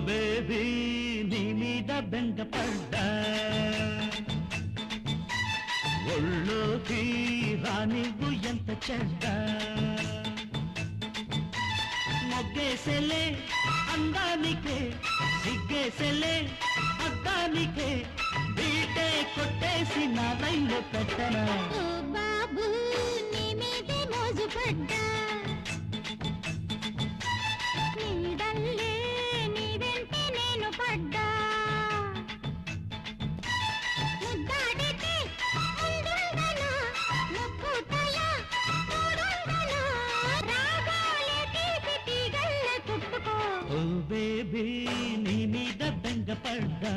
baby నీ మీద బెంగపడ్డా ఒళ్ళోకి రానివ్వు ఎంత చెడ్డ మొగ్గేసెలే అందానికే సిగ్గేసెలే అద్దానికే బీటే కొట్టేసి నా రైల్లో పెట్టనా బాబు నీ మీదే మోజు పడ్డా నీడల్లే నీ వెంటే నేను పడ్డా ముద్దాడితే ముందుందనా ముక్కుతల తోడుందనా రాగాలే తీసి తీగల్ల చుట్టుకో ఓ బేబీ నీ మీద బెంగపడ్డా